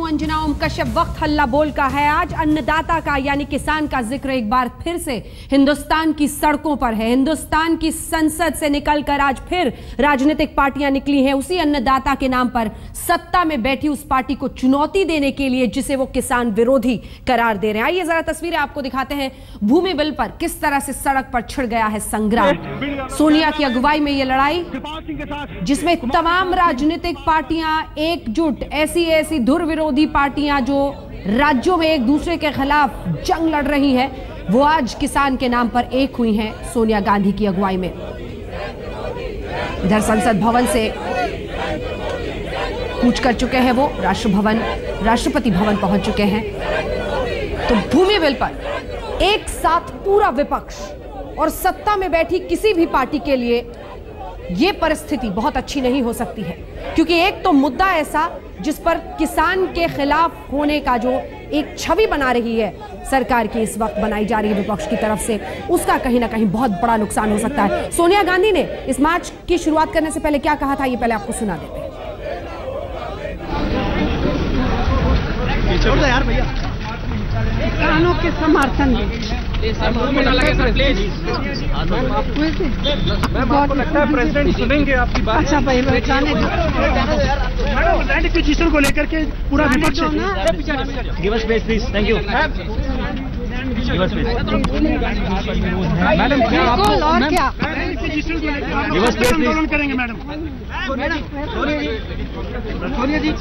हूं अंजना ओम कश्यप। वक्त हल्ला बोल का है। आज अन्नदाता का यानी किसान का जिक्र एक बार फिर से हिंदुस्तान की सड़कों पर है। हिंदुस्तान की संसद से निकलकर आज फिर राजनीतिक पार्टियां निकली हैं उसी अन्नदाता के नाम पर, सत्ता में बैठी उस पार्टी को चुनौती देने के लिए जिसे वो किसान विरोधी करार दे रहे हैं। आइए जरा तस्वीरें आपको दिखाते हैं। भूमि बिल पर किस तरह से सड़क पर छिड़ गया है संग्राम। सोनिया की अगुवाई में यह लड़ाई, जिसमें तमाम राजनीतिक पार्टियां एकजुट, ऐसी धुर विरोधी पार्टियां जो राज्यों में एक दूसरे के खिलाफ जंग लड़ रही हैं, वो आज किसान के नाम पर एक हुई हैं सोनिया गांधी की अगुवाई में। इधर संसद भवन से कूच कर चुके हैं वो, राष्ट्रपति भवन पहुंच चुके हैं। तो भूमि बिल पर एक साथ पूरा विपक्ष और सत्ता में बैठी किसी भी पार्टी के लिए यह परिस्थिति बहुत अच्छी नहीं हो सकती है, क्योंकि एक तो मुद्दा ऐसा जिस पर किसान के खिलाफ होने का जो एक छवि बना रही है सरकार की, इस वक्त बनाई जा रही है विपक्ष की तरफ से, उसका कहीं ना कहीं बहुत बड़ा नुकसान हो सकता है। सोनिया गांधी ने इस मार्च की शुरुआत करने से पहले क्या कहा था, ये पहले आपको सुना देते हैं। किसानों के समर्थन में आपको लगता है प्रेसिडेंट सुनेंगे आपकी बात? अच्छा भाई, मैडम पिटीशन को लेकर के पूरा विपक्ष give us space please, thank you give us space madam. क्या गिव अस स्पेस प्लीज करेंगे मैडम। सोनिया जी,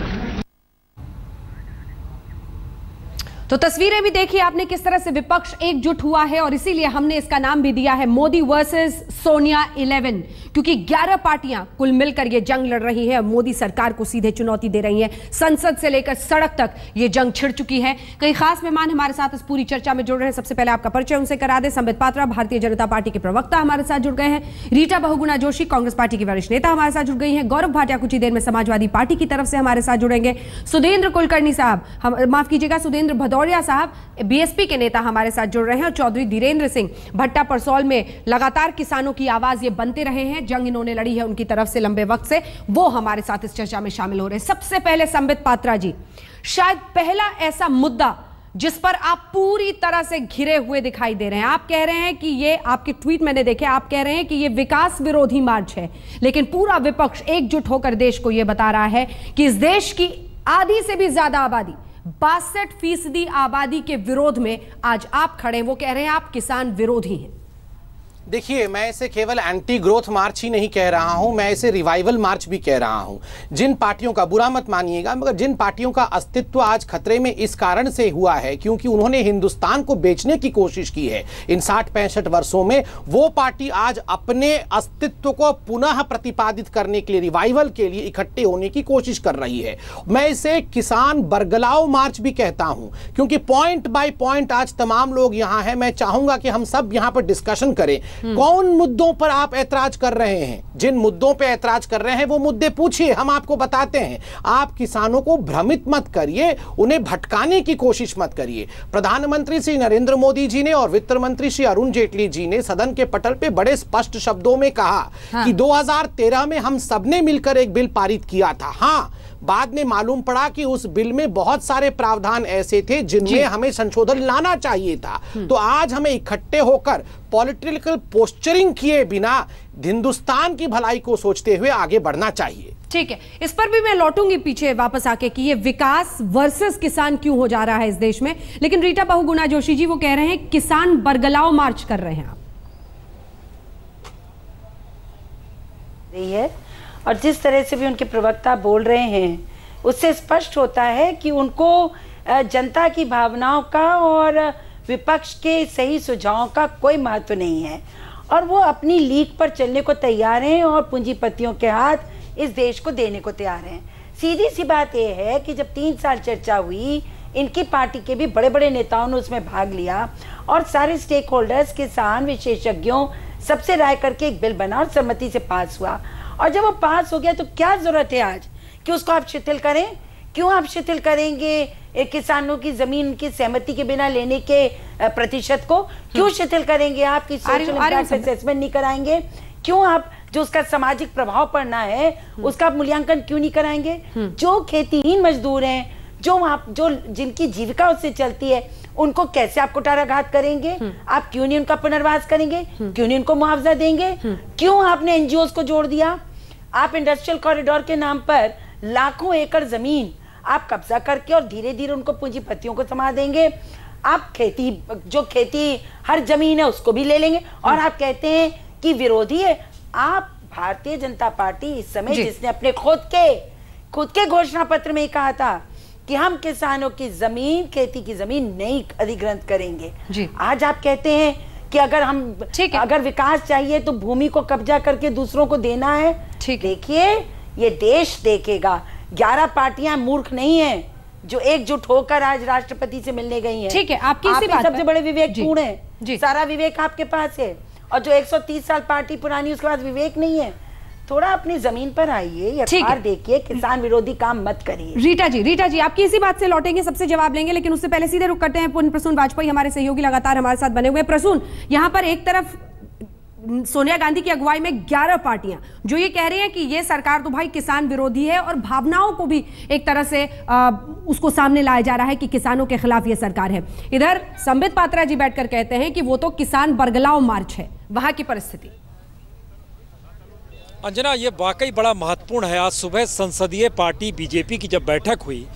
तो तस्वीरें भी देखी आपने किस तरह से विपक्ष एकजुट हुआ है, और इसीलिए हमने इसका नाम भी दिया है मोदी वर्सेस सोनिया 11, क्योंकि 11 पार्टियां कुल मिलकर ये जंग लड़ रही है, मोदी सरकार को सीधे चुनौती दे रही है। संसद से लेकर सड़क तक ये जंग छिड़ चुकी है। कई खास मेहमान हमारे साथ इस पूरी चर्चा में जुड़ रहे हैं। सबसे पहले आपका परिचय उनसे करा दे। संबित पात्रा भारतीय जनता पार्टी के प्रवक्ता हमारे साथ जुड़ गए हैं। रीटा बहुगुणा जोशी कांग्रेस पार्टी की वरिष्ठ नेता हमारे साथ जुड़ गई हैं। गौरव भाटिया कुछ ही देर में समाजवादी पार्टी की तरफ से हमारे साथ जुड़ेंगे। सुधेंद्र कुलकर्णी साहब, माफ कीजिएगा, सुधेंद्र भदौरिया साहब बीएसपी के नेता हमारे साथ जुड़ रहे हैं। और चौधरी धीरेन्द्र सिंह भट्टा परसौल में लगातार किसानों की आवाज ये बनते रहे हैं, जंग इन्होंने लड़ी है उनकी तरफ से लंबे वक्त से, वो हमारे साथ इस चर्चा में शामिल हो रहे हैं। सबसे पहले संबित पात्रा जी, शायद पहला ऐसा मुद्दा जिस पर आप पूरी तरह से घिरे हुए दिखाई दे रहे हैं। आप कह रहे हैं कि ये, आपके ट्वीट मैंने देखे, आप कह रहे हैं कि ये विकास विरोधी मार्च है, लेकिन पूरा विपक्ष एकजुट होकर देश को यह बता रहा है कि इस देश की आधी से भी ज्यादा आबादी, 62% आबादी के विरोध में आज आप खड़े हैं। वो कह रहे हैं आप किसान विरोधी हैं। देखिए, मैं इसे केवल एंटी ग्रोथ मार्च ही नहीं कह रहा हूं, मैं इसे रिवाइवल मार्च भी कह रहा हूं। जिन पार्टियों का, बुरा मत मानिएगा, मगर जिन पार्टियों का अस्तित्व आज खतरे में इस कारण से हुआ है क्योंकि उन्होंने हिंदुस्तान को बेचने की कोशिश की है इन 60-65 वर्षों में, वो पार्टी आज अपने अस्तित्व को पुनः प्रतिपादित करने के लिए, रिवाइवल के लिए इकट्ठे होने की कोशिश कर रही है। मैं इसे किसान बरगलाव मार्च भी कहता हूं, क्योंकि पॉइंट बाय पॉइंट आज तमाम लोग यहां हैं। मैं चाहूंगा कि हम सब यहां पर डिस्कशन करें कौन मुद्दों पर आप ऐतराज कर रहे हैं। जिन मुद्दों पर ऐतराज कर रहे हैं वो मुद्दे पूछिए, हम आपको बताते हैं। आप किसानों को भ्रमित मत करिए, उन्हें भटकाने की कोशिश मत करिए। प्रधानमंत्री श्री नरेंद्र मोदी जी ने और वित्त मंत्री श्री अरुण जेटली जी ने सदन के पटल पे बड़े स्पष्ट शब्दों में कहा कि 2013 में हम सबने मिलकर एक बिल पारित किया था। हाँ, बाद में मालूम पड़ा कि उस बिल में बहुत सारे प्रावधान ऐसे थे जिनमें हमें संशोधन लाना चाहिए था। तो आज हमें इकट्ठे होकर पॉलिटिकल पोस्चरिंग किए बिना हिंदुस्तान की भलाई को सोचते हुए आगे बढ़ना चाहिए। ठीक है, इस पर भी मैं लौटूंगी पीछे वापस आके कि ये विकास वर्सेस किसान क्यों हो जा रहा है इस देश में। लेकिन रीटा बहुगुणा जोशी जी, वो कह रहे हैं किसान बरगलाव मार्च कर रहे हैं आप। है, और जिस तरह से भी उनके प्रवक्ता बोल रहे हैं उससे स्पष्ट होता है कि उनको जनता की भावनाओं का और विपक्ष के सही सुझावों का कोई महत्व नहीं है, और वो अपनी लीक पर चलने को तैयार हैं और पूंजीपतियों के हाथ इस देश को देने को तैयार हैं। सीधी सी बात यह है कि जब 3 साल चर्चा हुई, इनकी पार्टी के भी बड़े बड़े नेताओं ने उसमें भाग लिया और सारे स्टेक होल्डर्स, किसान, विशेषज्ञों, सबसे राय करके एक बिल बना और सहमति से पास हुआ। और जब वो पास हो गया तो क्या जरूरत है आज कि उसको आप शिथिल करें? क्यों आप शिथिल करेंगे किसानों की जमीन की सहमति के बिना लेने के प्रतिशत को? क्यों शिथिल करेंगे? आपकी सोशल इम्पैक्ट असेसमेंट नहीं कराएंगे? क्यों आप जो उसका सामाजिक प्रभाव पड़ना है उसका मूल्यांकन क्यों नहीं कराएंगे? जो खेतीहीन मजदूर हैं, जो वहां जो जिनकी जीविका उससे चलती है उनको कैसे आप कुठाराघात करेंगे? आप क्यों नहीं उनका पुनर्वास करेंगे? क्यों नहीं उनको मुआवजा देंगे? क्यों आपने एनजीओ को जोड़ दिया? आप इंडस्ट्रियल कॉरिडोर के नाम पर लाखों एकड़ जमीन आप कब्जा करके और धीरे धीरे उनको पूंजीपतियों को थमा देंगे। आप खेती हर जमीन है उसको भी ले लेंगे और आप कहते हैं कि विरोधी है। आप भारतीय जनता पार्टी इस समय जिसने अपने खुद के घोषणा पत्र में कहा था कि हम किसानों की जमीन, खेती की जमीन नहीं अधिग्रहण करेंगे। आज आप कहते हैं कि अगर विकास चाहिए तो भूमि को कब्जा करके दूसरों को देना है। देखिए, ये देश देखेगा। 11 पार्टियां मूर्ख नहीं है जो एकजुट होकर आज राष्ट्रपति से मिलने गई हैं। ठीक है, आपकी इसी बात सबसे बड़े विवेकपूर्ण है। सारा विवेक आपके पास है और जो 130 साल पार्टी पुरानी उसके बाद विवेक नहीं है। थोड़ा अपनी जमीन पर आइए, यथार्थ देखिए, किसान विरोधी काम मत करिए। रीटा जी आपकी इसी बात से लौटेंगे, सबसे जवाब लेंगे, लेकिन उससे पहले सीधे रुक करते हैं प्रसून वाजपेयी, हमारे सहयोगी लगातार हमारे साथ बने हुए। प्रसून, यहाँ पर एक तरफ सोनिया गांधी की अगुवाई में 11 पार्टियां जो ये कह रही हैं कि ये सरकार तो भाई किसान विरोधी है और भावनाओं को भी एक तरह से उसको सामने लाया जा रहा है कि किसानों के खिलाफ ये सरकार है। इधर संबित पात्रा जी बैठकर कहते हैं कि वो तो किसान बरगलाव मार्च है। वहां की परिस्थिति अंजना, ये वाकई बड़ा महत्वपूर्ण है। आज सुबह संसदीय पार्टी बीजेपी की जब बैठक हुई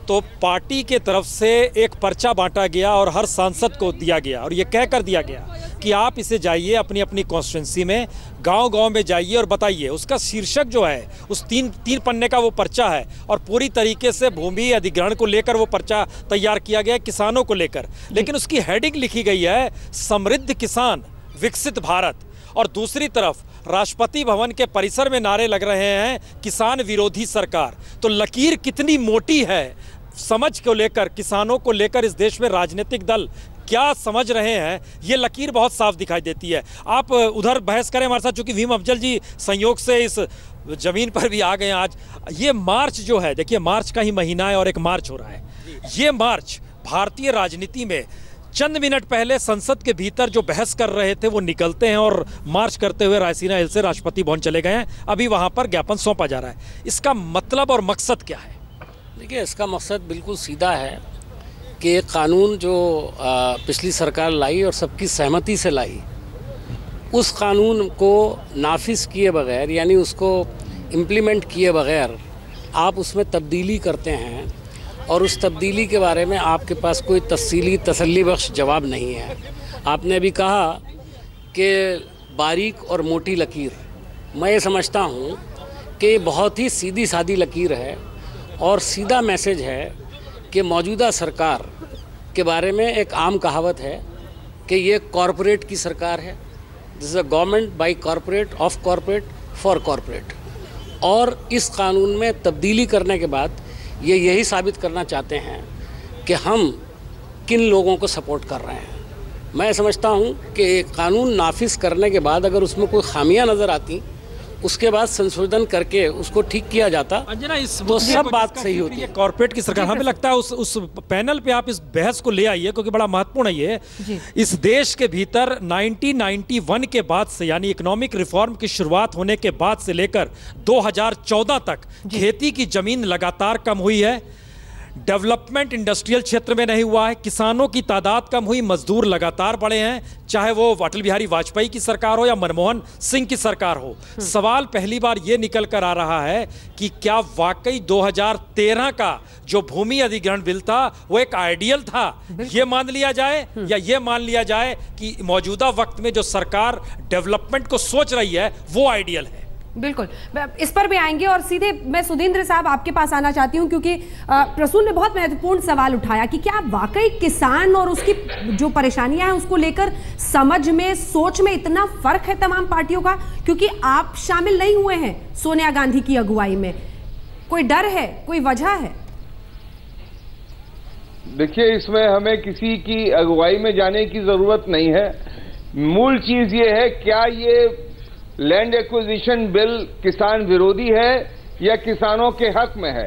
तो पार्टी के तरफ से एक पर्चा बांटा गया और हर सांसद को दिया गया और ये कहकर दिया गया कि आप इसे जाइए अपनी अपनी कॉन्स्टिट्यूंसी में, गांव-गांव में जाइए और बताइए। उसका शीर्षक जो है उस तीन पन्ने का वो पर्चा है और पूरी तरीके से भूमि अधिग्रहण को लेकर वो पर्चा तैयार किया गया किसानों को लेकर। लेकिन उसकी हेडिंग लिखी गई है समृद्ध किसान विकसित भारत और दूसरी तरफ राष्ट्रपति भवन के परिसर में नारे लग रहे हैं किसान विरोधी सरकार। तो लकीर कितनी मोटी है समझ को लेकर, किसानों को लेकर इस देश में राजनीतिक दल क्या समझ रहे हैं, ये लकीर बहुत साफ दिखाई देती है। आप उधर बहस करें हमारे साथ, चूंकि भीम अफजल जी संयोग से इस जमीन पर भी आ गए आज। ये मार्च जो है, देखिए मार्च का ही महीना है और एक मार्च हो रहा है। ये मार्च भारतीय राजनीति में चंद मिनट पहले संसद के भीतर जो बहस कर रहे थे वो निकलते हैं और मार्च करते हुए रायसीना हिल से राष्ट्रपति भवन चले गए हैं। अभी वहां पर ज्ञापन सौंपा जा रहा है। इसका मतलब और मकसद क्या है? देखिए, इसका मकसद बिल्कुल सीधा है कि एक कानून जो पिछली सरकार लाई और सबकी सहमति से लाई, उस कानून को नाफिज किए बगैर, यानी उसको इम्प्लीमेंट किए बगैर आप उसमें तब्दीली करते हैं और उस तब्दीली के बारे में आपके पास कोई तफसीली तसल्ली बख्श जवाब नहीं है। आपने अभी कहा कि बारीक और मोटी लकीर, मैं ये समझता हूँ कि बहुत ही सीधी सादी लकीर है और सीधा मैसेज है कि मौजूदा सरकार के बारे में एक आम कहावत है कि ये कॉरपोरेट की सरकार है। This is a government by corporate, of corporate, for corporate. और इस कानून में तब्दीली करने के बाद ये यही साबित करना चाहते हैं कि हम किन लोगों को सपोर्ट कर रहे हैं। मैं समझता हूँ कि कानून नाफिज करने के बाद अगर उसमें कोई खामियां नज़र आती, उसके बाद संशोधन करके उसको ठीक किया जाता, अंजना, इस तो सब बात सही होती है। कॉर्पोरेट की सरकार, हमें लगता है उस पैनल पे आप इस बहस को ले आइए क्योंकि बड़ा महत्वपूर्ण है ये। इस देश के भीतर 1991 के बाद से, यानी इकोनॉमिक रिफॉर्म की शुरुआत होने के बाद से लेकर 2014 तक खेती की जमीन लगातार कम हुई है। डेवलपमेंट इंडस्ट्रियल क्षेत्र में नहीं हुआ है। किसानों की तादाद कम हुई, मजदूर लगातार बढ़े हैं, चाहे वो अटल बिहारी वाजपेयी की सरकार हो या मनमोहन सिंह की सरकार हो। सवाल पहली बार ये निकल कर आ रहा है कि क्या वाकई 2013 का जो भूमि अधिग्रहण बिल था वो एक आइडियल था, ये मान लिया जाए, या ये मान लिया जाए कि मौजूदा वक्त में जो सरकार डेवलपमेंट को सोच रही है वो आइडियल है? बिल्कुल, इस पर भी आएंगे और सीधे मैं सुधींद्र साहब आपके पास आना चाहती हूं क्योंकि प्रसून ने बहुत महत्वपूर्ण सवाल उठाया कि क्या वाकई किसान और उसकी जो परेशानियां हैं उसको लेकर समझ में, सोच में इतना फर्क है तमाम पार्टियों का, क्योंकि आप शामिल नहीं हुए हैं सोनिया गांधी की अगुवाई में। कोई डर है, कोई वजह है? देखिए, इसमें हमें किसी की अगुवाई में जाने की जरूरत नहीं है। मूल चीज ये है, क्या ये लैंड एक्विजिशन बिल किसान विरोधी है या किसानों के हक में है?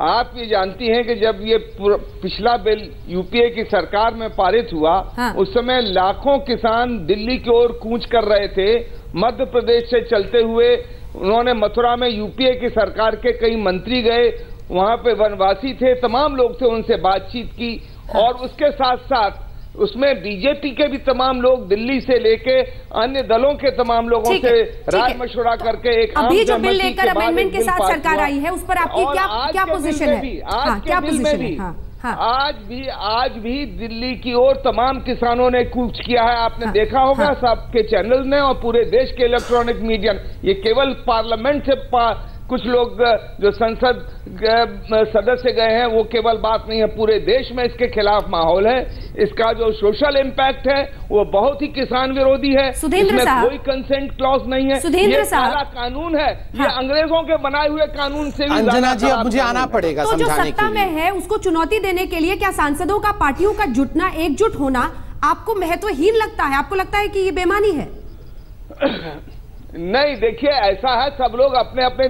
आप ये जानती हैं कि जब ये पिछला बिल यूपीए की सरकार में पारित हुआ, उस समय लाखों किसान दिल्ली की ओर कूच कर रहे थे। मध्य प्रदेश से चलते हुए उन्होंने मथुरा में यूपीए की सरकार के कई मंत्री गए, वहां पे वनवासी थे, तमाम लोग थे, उनसे बातचीत की। और उसके साथ साथ उसमें बीजेपी के भी तमाम लोग, दिल्ली से लेके अन्य दलों के तमाम लोगों से राय मशवरा करके एक अभी जो बिल लेकर अमेंडमेंट के साथ सरकार आई है, उस पर आपकी क्या पोजीशन है? क्या पोजीशन है? आज भी दिल्ली की ओर तमाम किसानों ने कूच किया है। आपने देखा होगा सबके चैनल ने और पूरे देश के इलेक्ट्रॉनिक मीडिया, ये केवल पार्लियामेंट से कुछ लोग जो संसद सदस्य गए हैं वो केवल बात नहीं है, पूरे देश में इसके खिलाफ माहौल है। इसका जो सोशल इम्पैक्ट है वो बहुत ही किसान विरोधी है। इसमें कोई कंसेंट क्लॉज नहीं है, ये सारा कानून है, ये अंग्रेजों के बनाए हुए कानून से भी। अंजना जी, अब मुझे आना पड़ेगा तो जो सत्ता में है उसको चुनौती देने के लिए क्या सांसदों का, पार्टियों का जुटना, एकजुट होना आपको महत्वहीन लगता है? आपको लगता है कि ये बेईमानी है? नहीं, देखिए ऐसा है, सब लोग अपने अपने,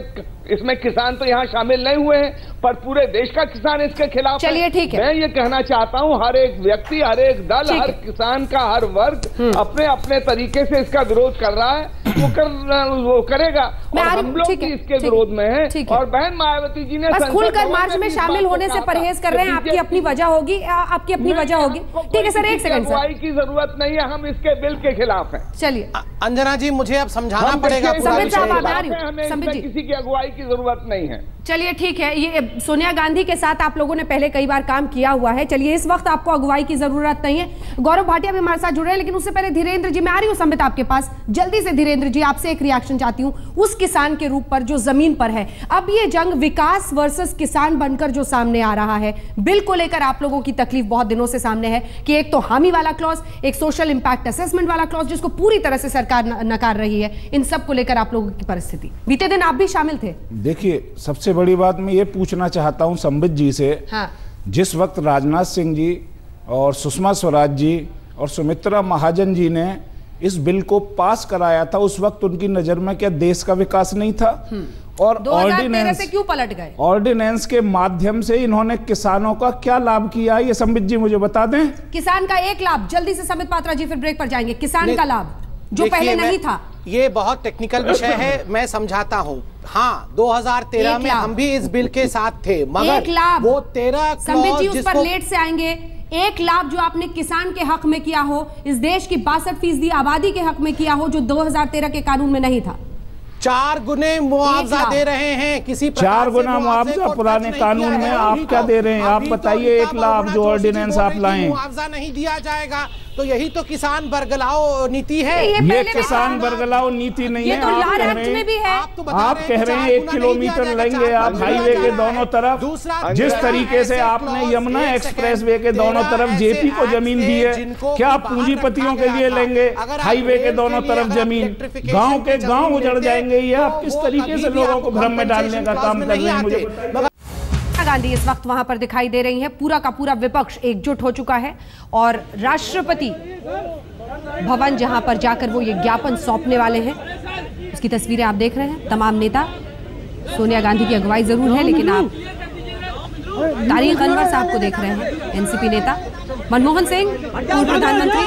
इसमें किसान तो यहाँ शामिल नहीं हुए हैं, पर पूरे देश का किसान इसके खिलाफ। चलिए ठीक है, मैं ये कहना चाहता हूँ, हर एक व्यक्ति, हर एक दल, हर किसान का हर वर्ग अपने अपने तरीके से इसका विरोध कर रहा है, वो करेगा। और हम लोग भी इसके विरोध में हैं। और बहन मायावती जी ने खुलकर मार्च में शामिल होने से परहेज कर रहे हैं। आपकी अपनी वजह होगी, आपकी अपनी वजह होगी। ठीक है सर, एक सेकंड सर, अगुवाई की जरूरत नहीं है, हम इसके बिल के खिलाफ हैं। चलिए अंजना जी, मुझे अब समझाना पड़ेगा, हमें किसी की अगुवाई की जरूरत नहीं है। चलिए ठीक है, ये सोनिया गांधी के साथ आप लोगों ने पहले कई बार काम किया हुआ है। चलिए, इस वक्त आपको अगुवाई की जरूरत नहीं है। गौरव भाटिया भी हमारे साथ जुड़ रहे हैं, लेकिन उससे पहले धीरेन्द्र जी, मैं आ रही हूँ संबित आपके पास जल्दी से। धीरेन्द्र जी, आपसे एक रिएक्शन चाहती हूँ उस किसान के रूप पर जो जमीन पर है। अब ये जंग विकास वर्सेस किसान बनकर जो सामने आ रहा है, बिल को लेकर आप लोगों की तकलीफ बहुत दिनों से सामने है कि एक तो हामी वाला क्लॉज, एक सोशल इंपैक्ट असेसमेंट वाला क्लॉज जिसको पूरी तरह से सरकार नकार रही है। इन सब को लेकर आप लोगों की परिस्थिति, बीते दिन आप भी शामिल थे। देखिए, सबसे बड़ी बात मैं ये पूछना चाहता हूं संबित जी से, जिस वक्त राजनाथ सिंह जी और सुषमा स्वराज जी और सुमित्रा महाजन जी ने इस बिल को पास कराया था, उस वक्त उनकी नजर में क्या देश का विकास नहीं था? और 2013 से क्यों पलट गए? ऑर्डिनेंस के माध्यम से इन्होंने किसानों का क्या लाभ किया, ये संबित जी मुझे बता दें। किसान का एक लाभ, जल्दी से संबित पात्रा जी, फिर ब्रेक पर जाएंगे। किसान का लाभ जो पहले नहीं था, ये बहुत टेक्निकल विषय है, मैं समझाता हूँ। हाँ, 2013 में हम भी इस बिल के साथ थे, मगर एक लाभ, वो 13 संबित जी उस पर लेट से आएंगे। एक लाभ जो आपने किसान के हक में किया हो, इस देश की 62% आबादी के हक में किया हो, जो 2013 के कानून में नहीं था। 4 गुने मुआवजा दे रहे हैं, किसी 4 गुना मुआवजा पुराने कानून में आप क्या दे रहे हैं? आप बताइए, एक लाभ जो ऑर्डिनेंस आप लाएं, मुआवजा नहीं दिया जाएगा, तो यही तो किसान बरगलाओ नीति है। ये किसान बरगलाओ नीति नहीं है। आप कह रहे हैं 1 किलोमीटर लेंगे आप हाईवे के दोनों तरफ। जिस तरीके से आपने यमुना एक्सप्रेसवे के दोनों तरफ जेपी को जमीन दी है, क्या पूंजीपतियों के लिए लेंगे हाईवे के दोनों तरफ जमीन? गांव के गांव उजड़ जाएंगे। ये आप किस तरीके से लोगों को भ्रम में डालने का काम कर रहे हैं? मुझे गांधी इस वक्त वहां पर दिखाई दे रही हैं। पूरा का पूरा विपक्ष एकजुट हो चुका है और राष्ट्रपति भवन जहां पर जाकर वो ये ज्ञापन सौंपने वाले हैं, उसकी तस्वीरें आप देख रहे हैं। तमाम नेता, सोनिया गांधी की अगुवाई जरूर है, लेकिन आप तारिक अनवर साहब को देख रहे हैं, एनसीपी नेता, मनमोहन सिंह पूर्व प्रधानमंत्री,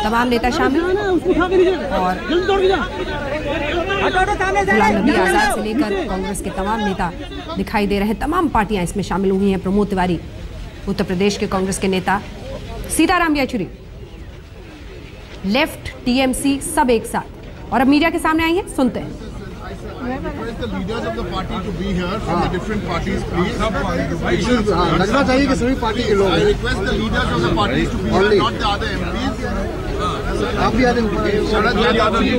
तमाम नेता शामिल, और गुलाम नबी आजाद से लेकर कांग्रेस के तमाम नेता दिखाई दे रहे हैं। तमाम पार्टियां इसमें शामिल हुई हैं। प्रमोद तिवारी उत्तर प्रदेश के कांग्रेस के नेता, सीताराम येचुरी, लेफ्ट, टीएमसी, सब एक साथ। और अब मीडिया के सामने आई हैं, सुनते हैं। लगना चाहिए कि सभी पार्टी के लोग आप भी आ जाए। शरद यादव जी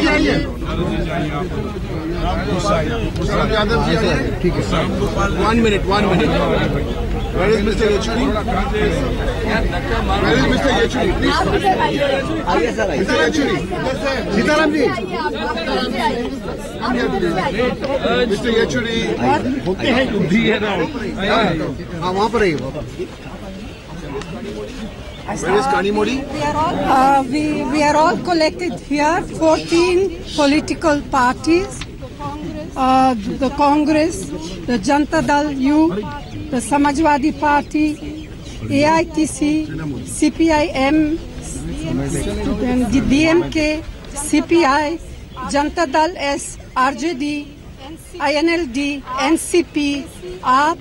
आइए, शरद यादव जी आइए, ठीक है। 1 minute. Where is Mr. Yechuri? Where is Mr. Yechuri? Please. Mr. Yechuri. Sitaram ji. Mr. Yechuri. होते हैं बुद्धि है ना? हाँ, वहाँ पर रहिए। Where is Kanimori? We are all collected here, 14 political parties, the Congress, the Janata Dal, the Samajwadi Party, AITC, CPIM, the DMK, CPI, Janata Dal S, RJD, INLD, NCP, AAP,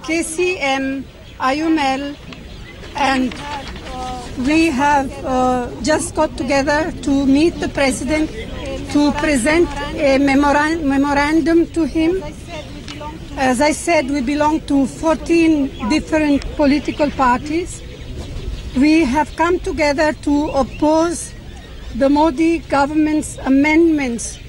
KCM, IUML, and we have just got together to meet the President to present a memorandum to him. As I said, we belong to 14 different political parties. We have come together to oppose the Modi government's amendments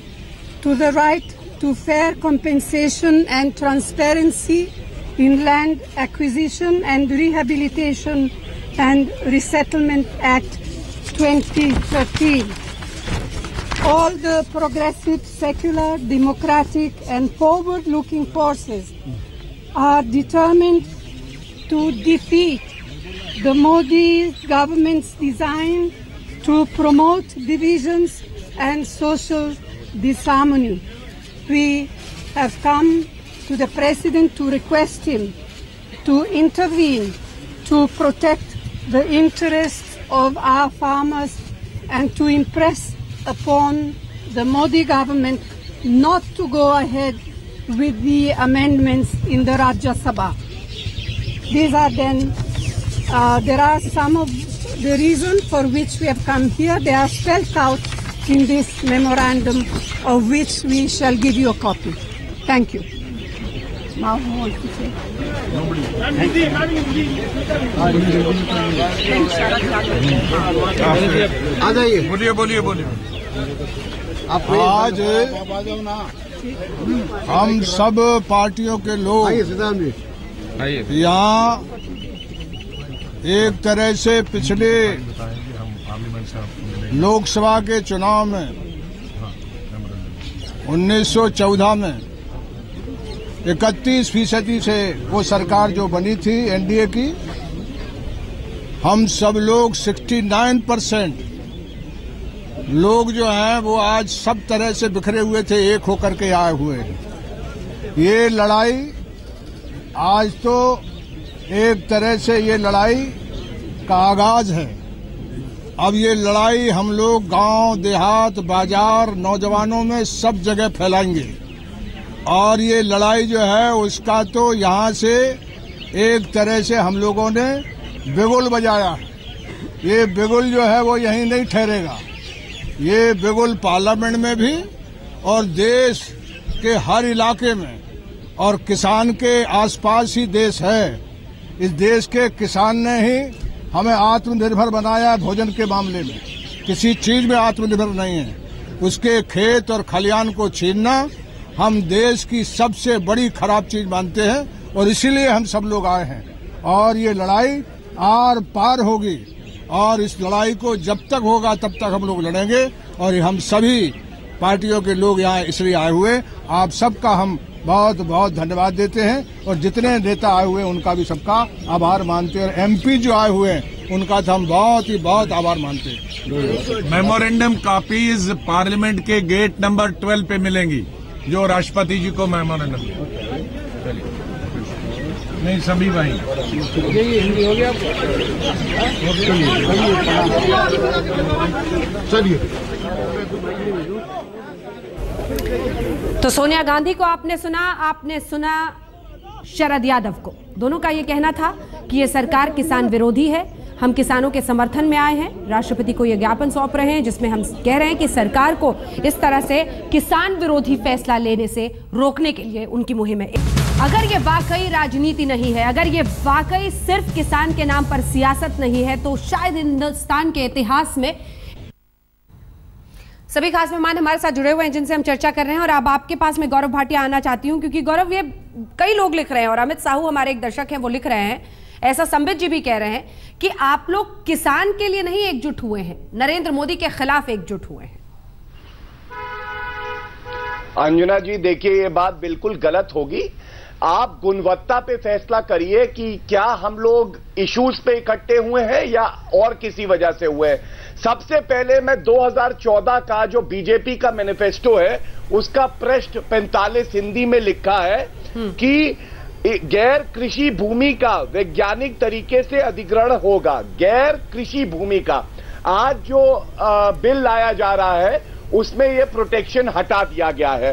to the right to fair compensation and transparency in Land Acquisition and Rehabilitation and Resettlement Act 2013. All the progressive, secular, democratic and forward-looking forces are determined to defeat the Modi government's design to promote divisions and social disharmony. We have come to the President to request him to intervene to protect the interests of our farmers and to impress upon the Modi government not to go ahead with the amendments in the Rajya Sabha. These are then, there are some of the reasons for which we have come here. They are spelled out in this memorandum, of which we shall give you a copy. Thank you. Now who wants to say? Nobody. बोलिए आज हम सब पार्टियों के लोग यहाँ एक तरह से पिछले लोकसभा के चुनाव में 1914 में 31% से वो सरकार जो बनी थी एनडीए की, हम सब लोग 69% लोग जो हैं वो आज सब तरह से बिखरे हुए थे, एक होकर के आए हुए हैं। ये लड़ाई आज तो एक तरह से ये लड़ाई का आगाज है। अब ये लड़ाई हम लोग गांव, देहात, बाजार, नौजवानों में सब जगह फैलाएंगे और ये लड़ाई जो है उसका तो यहाँ से एक तरह से हम लोगों ने बिगुल बजाया। ये बिगुल जो है वो यहीं नहीं ठहरेगा, ये बिगुल पार्लियामेंट में भी और देश के हर इलाके में, और किसान के आसपास ही देश है। इस देश के किसान ने ही हमें आत्मनिर्भर बनाया भोजन के मामले में, किसी चीज में आत्मनिर्भर नहीं है। उसके खेत और खलियान को छीनना हम देश की सबसे बड़ी खराब चीज मानते हैं और इसीलिए हम सब लोग आए हैं। और ये लड़ाई आर पार होगी और इस लड़ाई को जब तक होगा तब तक हम लोग लड़ेंगे और हम सभी पार्टियों के लोग यहाँ इसलिए आए हुए। आप सबका हम बहुत बहुत धन्यवाद देते हैं और जितने नेता आए हुए हैं उनका भी सबका आभार मानते हैं और एमपी जो आए हुए हैं उनका तो हम बहुत आभार मानते हैं। मेमोरेंडम कॉपीज पार्लियामेंट के गेट नंबर 12 पे मिलेंगी जो राष्ट्रपति जी को मेमोरेंडम नहीं सभी भाई चलिए। तो सोनिया गांधी को आपने सुना शरद यादव को। दोनों का ये कहना था कि ये सरकार किसान विरोधी है, हम किसानों के समर्थन में आए हैं। राष्ट्रपति को ये ज्ञापन सौंप रहे हैं जिसमें हम कह रहे हैं कि सरकार को इस तरह से किसान विरोधी फैसला लेने से रोकने के लिए उनकी मुहिम है। अगर ये वाकई राजनीति नहीं है, अगर ये वाकई सिर्फ किसान के नाम पर सियासत नहीं है, तो शायद हिंदुस्तान के इतिहास में सभी खास मेहमान हमारे साथ जुड़े हुए हैं जिनसे हम चर्चा कर रहे हैं। और अब आपके पास में गौरव भाटिया आना चाहती हूं क्योंकि गौरव, ये कई लोग लिख रहे हैं और अमित साहू हमारे एक दर्शक हैं वो लिख रहे हैं, ऐसा संबित जी भी कह रहे हैं कि आप लोग किसान के लिए नहीं एकजुट हुए हैं, नरेंद्र मोदी के खिलाफ एकजुट हुए हैं। अंजना जी देखिए, ये बात बिल्कुल गलत होगी। आप गुणवत्ता पे फैसला करिए कि क्या हम लोग इश्यूज पे इकट्ठे हुए हैं या और किसी वजह से हुए हैं। सबसे पहले मैं 2014 का जो बीजेपी का मैनिफेस्टो है उसका पृष्ठ 45 हिंदी में लिखा है कि गैर कृषि भूमि का वैज्ञानिक तरीके से अधिग्रहण होगा। गैर कृषि भूमि का आज जो बिल लाया जा रहा है उसमें यह प्रोटेक्शन हटा दिया गया है।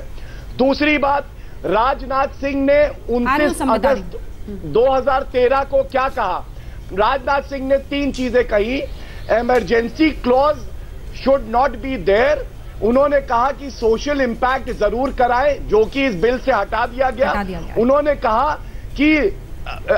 दूसरी बात, राजनाथ सिंह ने 29 अगस्त 2013 को क्या कहा? राजनाथ सिंह ने 3 चीजें कही। Emergency clause should not be there. उन्होंने कहा कि सोशल इंपैक्ट जरूर कराएं, जो कि इस बिल से हटा दिया गया। उन्होंने कहा कि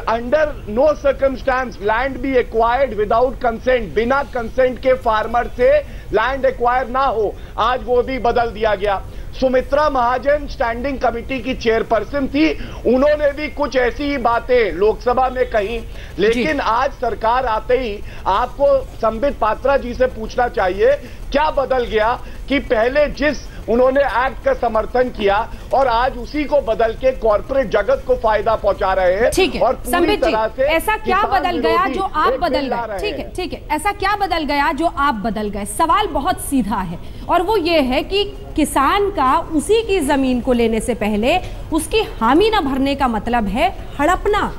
under no circumstance land be acquired without consent, बिना कंसेंट के फार्मर से लैंड एक्वायर ना हो। आज वो भी बदल दिया गया। सुमित्रा महाजन स्टैंडिंग कमेटी की चेयरपर्सन थी, उन्होंने भी कुछ ऐसी ही बातें लोकसभा में कही। लेकिन आज सरकार आते ही आपको संबित पात्रा जी से पूछना चाहिए, क्या बदल गया कि पहले जिस उन्होंने एक्ट का समर्थन किया और आज उसी को बदल के कॉर्पोरेट जगत को फायदा पहुंचा रहे हैं। ठीक है, और पूरी तरह से ऐसा क्या बदल गया जो आप बदल गए? ठीक है, ठीक है, ऐसा क्या बदल गया जो आप बदल गए? सवाल बहुत सीधा है और वो ये है कि किसान का उसी की जमीन को लेने से पहले उसकी हामी न भरने का मतलब है हड़पना।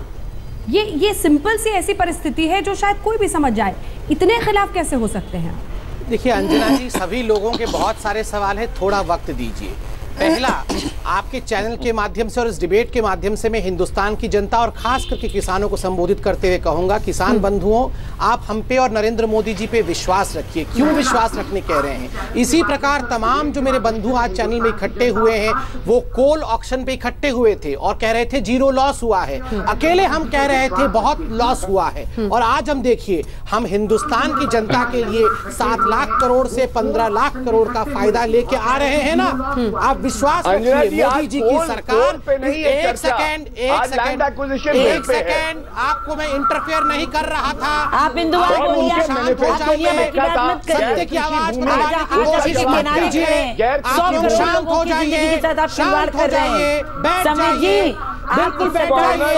ये सिंपल सी ऐसी परिस्थिति है जो शायद कोई भी समझ जाए। इतने खिलाफ कैसे हो सकते हैं? देखिए अंजना जी, सभी लोगों के बहुत सारे सवाल हैं, थोड़ा वक्त दीजिए। पहला, आपके चैनल के माध्यम से और इस डिबेट के माध्यम से मैं हिंदुस्तान की जनता और खास करके किसानों को संबोधित करते हुए कहूंगा, किसान बंधुओं, आप हम पे और नरेंद्र मोदी जी पे विश्वास रखिए। क्यों विश्वास रखने कह रहे हैं? इसी प्रकार तमाम जो मेरे बंधु आज चैनल में इकट्ठे हुए हैं, वो कोल ऑक्शन पे इकट्ठे हुए थे और कह रहे थे 0 लॉस हुआ है। अकेले हम कह रहे थे बहुत लॉस हुआ है। और आज हम देखिए, हम हिंदुस्तान की जनता के लिए 7 लाख करोड़ से 15 लाख करोड़ का फायदा लेके आ रहे हैं ना। आप विश्वास रखिए, मोदी जी की सरकार पे नहीं। एक सेकंड, आपको मैं इंटरफेयर नहीं कर रहा था। आप बिंदुवार शांत हो जाइए, सत्य की आवाज उठाने की कोशिश मत कीजिए। आप लोग शांत हो जाइए, शांत हो जाइए, बैठ जाइए, बिल्कुल बैठ जाइए,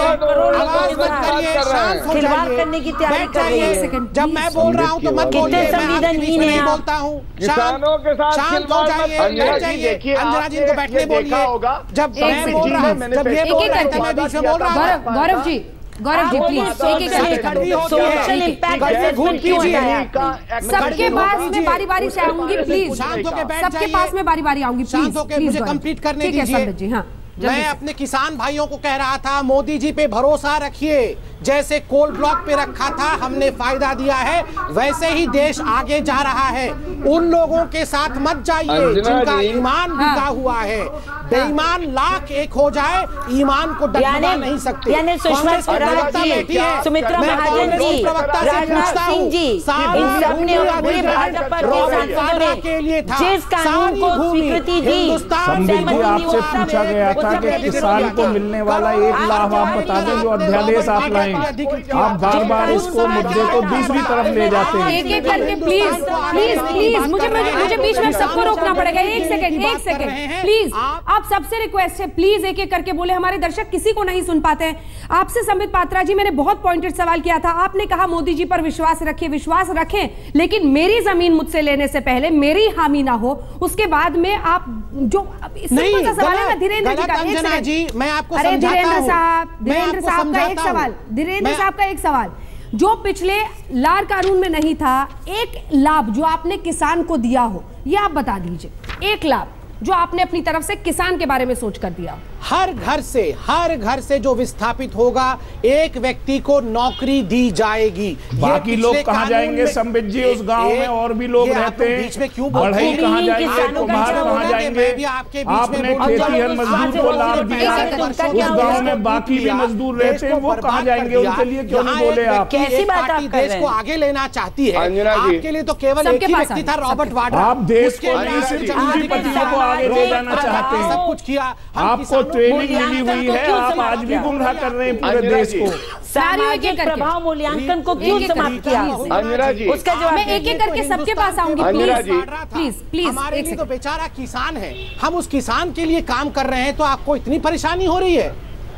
आवाज मत करिए, शांत हो जाइए, बैठ जाइए। जब मैं बोल रहा हूँ तो मत बोलिए, मैं आपके बीच में नहीं बोलता हूँ। शांत हो जाइए, बैठ जाइए। अंजना जी को बैठने बोलिए। जब मैं बोल रहा हूँ, जब ये बोल रहा है, मैं बीच में बोल रहा हूँ। Gaurav ji please social impact घूम कीजिए। सबके पास में बारी बारी से आऊंगी, प्लीज सबके पास में बारी बारी आऊंगी, शांत होकर मुझे कंप्लीट करने दीजिए। जी हाँ, मैं अपने किसान भाइयों को कह रहा था, मोदी जी पे भरोसा रखिए। जैसे कोल ब्लॉक पे रखा था, हमने फायदा दिया है, वैसे ही देश आगे जा रहा है। उन लोगों के साथ मत जाइए जिनका ईमान बिका हुआ है। बेईमान लाख एक हो जाए, ईमान को डगमगा नहीं सकते। सुमित्रा महाजन जी, राजनाथ सिंह जी, इन सबने अपने भाजपा के लिए जिस कानून को स्वीकृति दी, आपसे पूछा गया था कि किसान को मिलने वाला एक लाभ आप बता दें जो अध्यादेश आप लाए। आप बार बार इसको मुद्दे को दूसरी तरफ ले जाते हैं। एक एक करके प्लीज मुझे बीच में सबको रोकना पड़ेगा। एक सेकंड प्लीज, आप सबसे रिक्वेस्ट है, प्लीज एक एक करके बोले। हमारे दर्शक किसी को नहीं सुन पाते हैं। आपसे संबित पात्रा जी, मैंने बहुत पॉइंटेड सवाल किया था। आपने कहा मोदी जी पर विश्वास रखिए, विश्वास रखें, लेकिन मेरी जमीन मुझसे लेने से पहले मेरी हामी ना हो, उसके बाद में आप जो सिंपल सा सवाल है ना धीरेन्द्र जी का। जी मैं आपको धीरेन्द्र साहब का एक सवाल, धीरेन्द्र साहब का एक सवाल, जो पिछले लार कानून में नहीं था, एक लाभ जो आपने किसान को दिया हो, ये आप बता दीजिए। एक लाभ जो आपने अपनी तरफ से किसान के बारे में सोच कर दिया। हर घर से जो विस्थापित होगा, एक व्यक्ति को नौकरी दी जाएगी। बाकी लोग कहां जाएंगे संबित जी? उस गांव में और भी लोग रहते हैं, बीच में क्यों बढ़ई कहां जाएंगे, कुम्हार कहां जाएंगे? आपने खेतीहर मजदूर को लाभ दिया, उस गांव में बाकी भी मजदूर रहते हैं, वो कहां जाएंगे? उनके लिए क्यों नहीं बोले आप? कैसी बात आप देश को आगे लेना चाहती है, आपके लिए तो केवल एक ही व्यक्ति था, रॉबर्ट वाड्रा। आप देश को नहीं, सिर्फ पूंजीपतियों को आगे ले जाना चाहते हैं। सब कुछ किया, आपको ट्रेनिंग मिली हुई है, आप आज भी गुमराह कर रहे हैं पूरे देश को। सामाजिक प्रभाव मूल्यांकन को क्यों समाप्त किया? उसका जवाब मैं एक एक करके सबके पास आऊंगी, प्लीज। हमारे लिए तो बेचारा किसान है, हम उस किसान के लिए काम कर रहे हैं, तो आपको इतनी परेशानी हो रही है?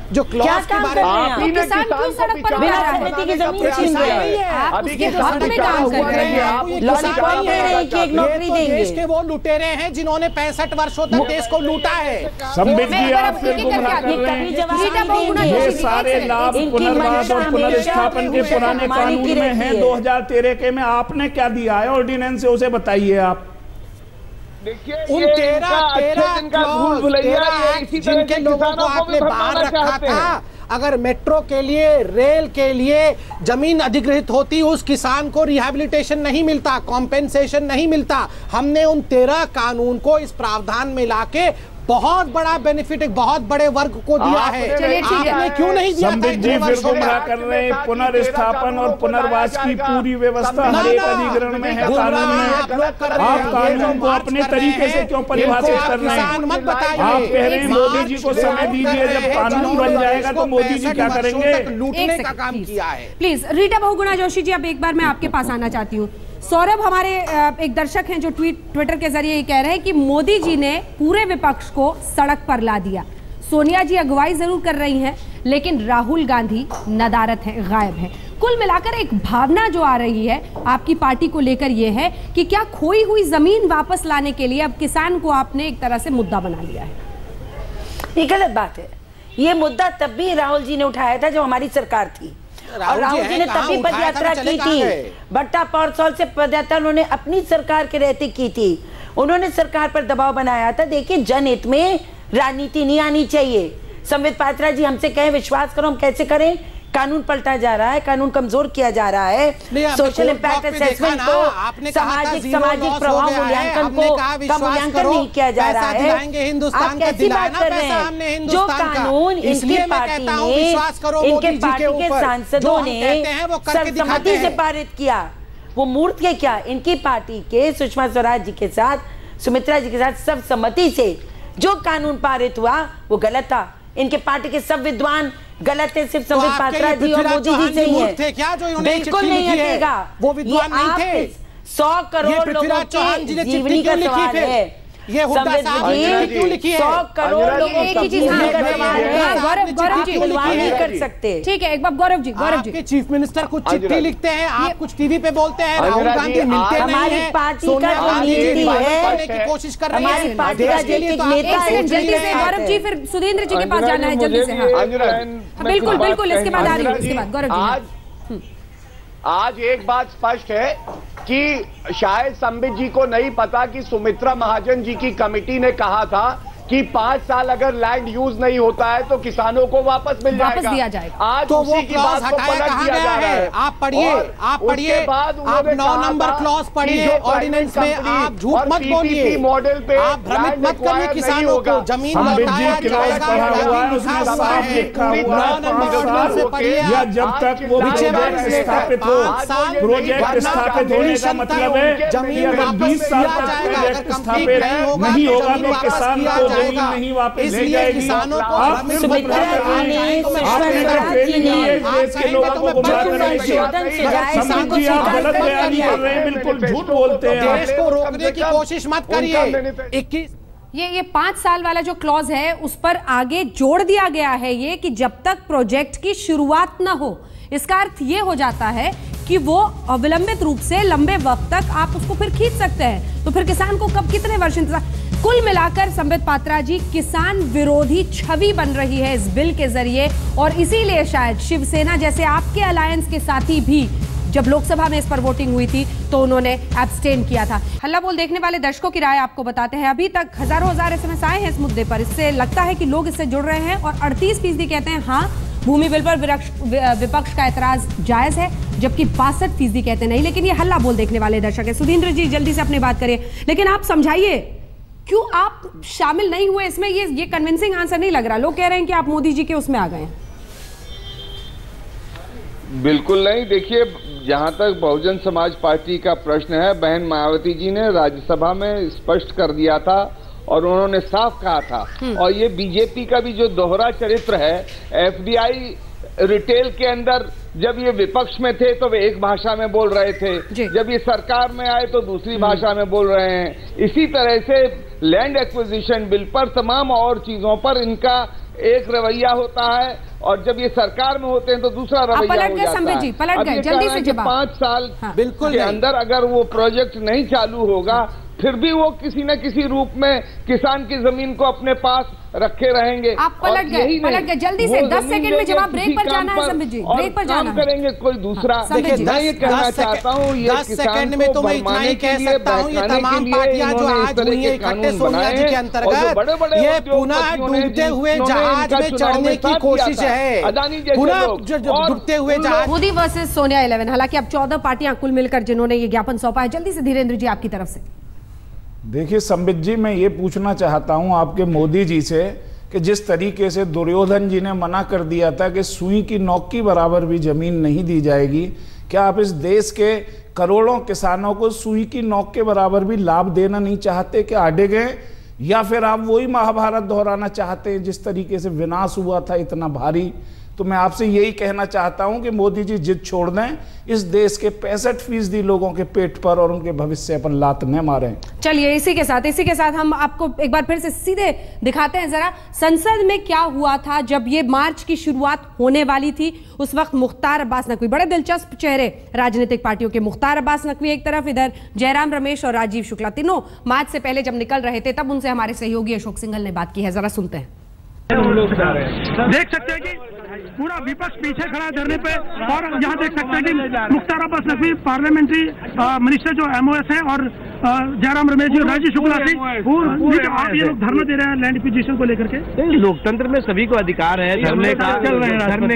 जो क्लॉज के बारे में किसान क्यों सड़क पर बिना राजनीति की जमीन छीन रहे हैं? आप उसके हक में काम कर रहे हैं, आप लॉलीपॉप दे रहे हैं कि एक नौकरी देंगे। देश के वो लुटेरे हैं जिन्होंने 65 वर्षों तक देश को लूटा है। संबित जी आप फिर गुमराह कर रहे हैं। ये सारे लाभ पुनर्वास और पुनर्स्थापन के पुराने कानून में हैं, 2013 के में। आपने क्या दिया है ऑर्डिनेंस से, उसे बताइए आप। उन 13 जिनके लोगों को आपने बाहर रखा था, अगर मेट्रो के लिए, रेल के लिए जमीन अधिग्रहित होती, उस किसान को रिहैबिलिटेशन नहीं मिलता, कॉम्पेंसेशन नहीं मिलता। हमने उन 13 कानून को इस प्रावधान में लाके बहुत बड़ा बेनिफिट एक बहुत बड़े वर्ग को दिया है। आपने क्यों नहीं दिया? संबित जी फिर गुमराह कर रहे हैं। पुनर्स्थापन और पुनर्वास की पूरी व्यवस्था हर एक अधिग्रहण में है, कानून में। आप कानून को अपने तरीके से क्यों परिभाषित कर रहे हैं? मत बताइए। आप कह रहे हैं मोदी जी को समय दीजिए, जब कानून बन जाएगा तो मोदी जी क्या करेंगे? लूटने का काम किया है। प्लीज रीटा बहुगुणा जोशी जी, अब एक बार मैं आपके पास आना चाहती हूँ। सौरभ हमारे एक दर्शक हैं जो ट्विटर के जरिए ये कह रहे हैं कि मोदी जी ने पूरे विपक्ष को सड़क पर ला दिया। सोनिया जी अगुवाई जरूर कर रही हैं, लेकिन राहुल गांधी नदारत है, गायब है। कुल मिलाकर एक भावना जो आ रही है आपकी पार्टी को लेकर ये है कि क्या खोई हुई जमीन वापस लाने के लिए अब किसान को आपने एक तरह से मुद्दा बना लिया है। ये गलत बात है। ये मुद्दा तब भी राहुल जी ने उठाया था जब हमारी सरकार थी, और राहुल जी ने तभी पदयात्रा की थी। भट्टा पौरसौल से पदयात्रा उन्होंने अपनी सरकार के रहते की थी। उन्होंने सरकार पर दबाव बनाया था। देखिए, जनहित में राजनीति नहीं आनी चाहिए। संबित पात्रा जी हमसे कहें विश्वास करो, हम कैसे करें? कानून पलटा जा रहा है, कानून कमजोर किया जा रहा है, सोशल इम्पैक्ट असेसमेंट को, सामाजिक प्रभाव मूल्यांकन का मूल्यांकन नहीं किया जा रहा है। आप कैसी बात कर रहे हैं? जो कानून इनकी पार्टी ने, इनके पार्टी के सांसदों ने सर्वसम्मति से पारित किया, वो मूर्त के क्या, इनकी पार्टी के सुषमा स्वराज जी के साथ, सुमित्रा जी के साथ सर्वसम्मति से जो कानून पारित हुआ वो गलत था। इनके पार्टी के सब विद्वान गलत है, सिर्फ संबित पात्रा जी और मोदी जी से ही है। बिल्कुल नहीं हटेगा। वो विद्वान नहीं थे। 100 करोड़ लोगों की जीवनी का सवाल है। ये क्यों लिखी है? 100 करोड़ लोगों की जीवनी का सवाल है। गौरव जी नहीं कर सकते। ठीक है, एक बार गौरव जी आपके चीफ मिनिस्टर कुछ चिट्ठी लिखते हैं, आप कुछ टीवी पे बोलते हैं, राहुल गांधी मिलते नहीं हैं, पार्टी का नीति है की कोशिश कर रही हमारी पार्टी का जल्दी से गौरव जी, फिर सुधींद्र जी के पास जाना है जल्दी से। बिल्कुल बिल्कुल, इसके बाद आ रही है, इसके बाद गौरव जी। आज एक बात स्पष्ट है कि शायद संबित जी को नहीं पता कि सुमित्रा महाजन जी की कमेटी ने कहा था कि 5 साल अगर लैंड यूज नहीं होता है तो किसानों को वापस मिल जाएगा, दिया जाएगा। आज तो उसी की बात को पलट दिया जा रहा है। आप पढ़िए, आप 9 नंबर क्लॉज पढ़िए ऑर्डिनेंस में। आप झूठ मत बोलिए, मॉडल पे आप भ्रमित मत करिए किसानों को। जमीन लौटाया या जब तक वो प्रोजेक्ट स्थापित हो, प्रोजेक्ट स्थापित होने का मतलब है कि अगर 20 साल तक प्रोजेक्ट स्थापित नहीं होगा तो किसान को जमीन नहीं वापस ले जाएगी। किसानों को आप देश के लोगों को गुमराह कर रहे हैं। संबित जी आप गलत बयानी कर रहे हैं, बिल्कुल झूठ बोलते हैं। देश को रोकने की कोशिश मत करिए। 21 ये 5 साल वाला जो क्लॉज है उस पर आगे जोड़ दिया गया है ये कि जब तक प्रोजेक्ट की शुरुआत ना हो। इसका अर्थ ये हो जाता है कि वो अविलंबित रूप से लंबे वक्त तक आप उसको फिर खींच सकते हैं। तो फिर किसान को कब कितने वर्ष इंतजार? कुल मिलाकर संबित पात्रा जी, किसान विरोधी छवि बन रही है इस बिल के जरिए, और इसीलिए शायद शिवसेना जैसे आपके अलायंस के साथी भी जब लोकसभा में इस पर वोटिंग हुई थी तो उन्होंने एब्सटेन किया था। हल्ला बोल देखने वाले दर्शकों की राय आपको बताते हैं। अभी तक हजारों SMS आए हैं इस मुद्दे पर। इससे लगता है कि लोग इससे जुड़ रहे हैं और 38% कहते हैं हाँ भूमि बिल पर विपक्ष का एतराज जायज है, जबकि 62% कहते नहीं। लेकिन ये हल्ला बोल देखने वाले दर्शक है। सुधींद्र जी जल्दी से अपनी बात करिए, लेकिन आप समझाइए क्यों आप शामिल नहीं हुए इसमें? ये कन्विंसिंग आंसर नहीं लग रहा। लोग कह रहे हैं कि आप मोदी जी के उसमें आ गए हैं। बिल्कुल नहीं। देखिए, जहां तक बहुजन समाज पार्टी का प्रश्न है, बहन मायावती जी ने राज्यसभा में स्पष्ट कर दिया था और उन्होंने साफ कहा था। और ये बीजेपी का भी जो दोहरा चरित्र है, एफडीआई रिटेल के अंदर जब ये विपक्ष में थे तो वे एक भाषा में बोल रहे थे, जब ये सरकार में आए तो दूसरी भाषा में बोल रहे हैं। इसी तरह से लैंड एक्विजिशन बिल पर, तमाम और चीजों पर इनका एक रवैया होता है और जब ये सरकार में होते हैं तो दूसरा रवैया हो जाता है। पलट गए, जल्दी से जवाब। 5 साल के अंदर अगर वो प्रोजेक्ट नहीं चालू होगा फिर भी वो किसी न किसी रूप में किसान की जमीन को अपने पास रखे रहेंगे। आप पलट गए जल्दी से 10 सेकंड में जवाब। ब्रेक पर जाना है संबित जी, ब्रेक पर जाना करेंगे कोई दूसरा। मैं ये कहना चाहता हूँ, ये 10 सेकंड में तो मैं इतना ही कह सकता हूँ, ये तमाम पार्टियां जो आज हुई है इकट्ठे सोनिया जी के अंतर्गत, ये पुनः डूबते हुए जहाज में चढ़ने की कोशिश है, पुनः डूबते हुए जहाज। मोदी वर्सेस सोनिया 11। हालांकि अब 14 पार्टियां कुल मिलकर जिन्होंने ये ज्ञापन सौंपा है। जल्दी से धीरेन्द्र जी आपकी तरफ से। देखिए संबित जी, मैं ये पूछना चाहता हूं आपके मोदी जी से कि जिस तरीके से दुर्योधन जी ने मना कर दिया था कि सुई की नोक की बराबर भी जमीन नहीं दी जाएगी, क्या आप इस देश के करोड़ों किसानों को सुई की नोक के बराबर भी लाभ देना नहीं चाहते कि आड़े गए, या फिर आप वही महाभारत दोहराना चाहते हैं जिस तरीके से विनाश हुआ था इतना भारी? तो मैं आपसे यही कहना चाहता हूं कि मोदी जी जिद छोड़ दें, इस देश के 65% लोगों के पेट पर और उनके भविष्य पर लात न मारें। चलिए इसी के साथ हम आपको एक बार फिर से सीधे दिखाते हैं जरा संसद में क्या हुआ था जब ये मार्च की शुरुआत होने वाली थी। उस वक्त मुख्तार अब्बास नकवी, बड़े दिलचस्प चेहरे राजनीतिक पार्टियों के, मुख्तार अब्बास नकवी एक तरफ, इधर जयराम रमेश और राजीव शुक्ला, तीनों मार्च से पहले जब निकल रहे थे तब उनसे हमारे सहयोगी अशोक सिंघल ने बात की है। जरा सुनते हैं। देख सकते हैं कि पूरा विपक्ष पीछे खड़ा है धरने पे, और यहाँ देख सकते हैं कि मुख्तार अब्बास नकवी पार्लियामेंट्री मिनिस्टर जो एमओएस है, और जयराम रमेश जी और राजीव शुक्ला सिंह, आप ये लोग धरना दे रहे हैं लैंड एक्विजिशन को लेकर के। लोकतंत्र में सभी को अधिकार है धरने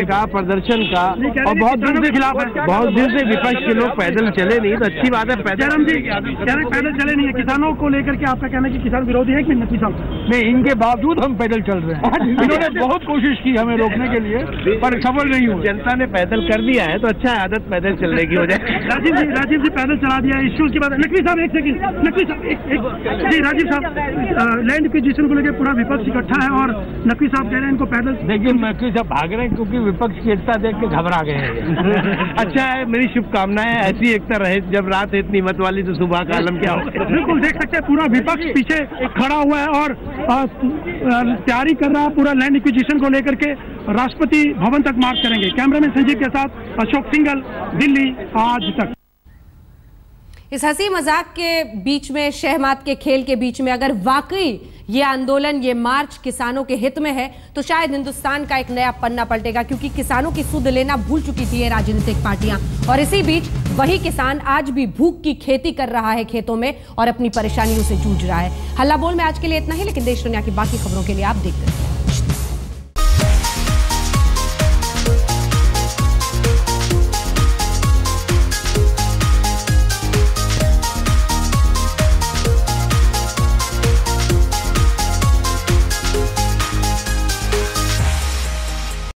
का, प्रदर्शन का, और बहुत दिन से खिलाफ है। बहुत दिन से विपक्ष के लोग पैदल चले नहीं, तो अच्छी बात है। जयराम जी पैदल चले नहीं है, किसानों को लेकर के आपका कहना है कि किसान विरोधी है कि नकवी साहब? नहीं, इनके बावजूद हम पैदल चल रहे हैं। इन्होंने बहुत कोशिश की हमें रोकने के लिए, पर सफल नहीं हुआ। जनता ने पैदल कर दिया है तो अच्छा है, आदत पैदल चलने की हो जाए। राजीव जी पैदल चला दिया इश्यूज की बात। नकवी साहब एक सेकंड, नकवी साहब जी, राजीव साहब लैंड एक्विजिशन को लेकर पूरा विपक्ष इकट्ठा है और नकवी साहब कह रहे हैं इनको पैदल। देखिए नकवी साहब भाग रहे हैं क्योंकि विपक्ष की एकता देख के घबरा गए हैं। अच्छा है, मेरी शुभकामनाएं, ऐसी एकता रहे। जब रात इतनी मत वाली तो सुबह का आलम क्या हो। बिल्कुल देख सकते हैं पूरा विपक्ष पीछे खड़ा हुआ है और तैयारी कर रहा है पूरा लैंड एक्विजिशन को लेकर के राष्ट्रपति भवन तक मार्च करेंगे। कैमरामैन संजीव के साथ अशोक सिंघल, दिल्ली आज तक। इस हंसी मजाक के बीच में, शहमात के खेल के बीच में, अगर वाकई ये आंदोलन, ये मार्च किसानों के हित में है तो शायद हिंदुस्तान का एक नया पन्ना पलटेगा, क्योंकि किसानों की सुध लेना भूल चुकी थी ये राजनीतिक पार्टियां। और इसी बीच वही किसान आज भी भूख की खेती कर रहा है खेतों में और अपनी परेशानियों से जूझ रहा है। हल्ला बोल में आज के लिए इतना ही, लेकिन देश दुनिया की बाकी खबरों के लिए आप देखते रहिए।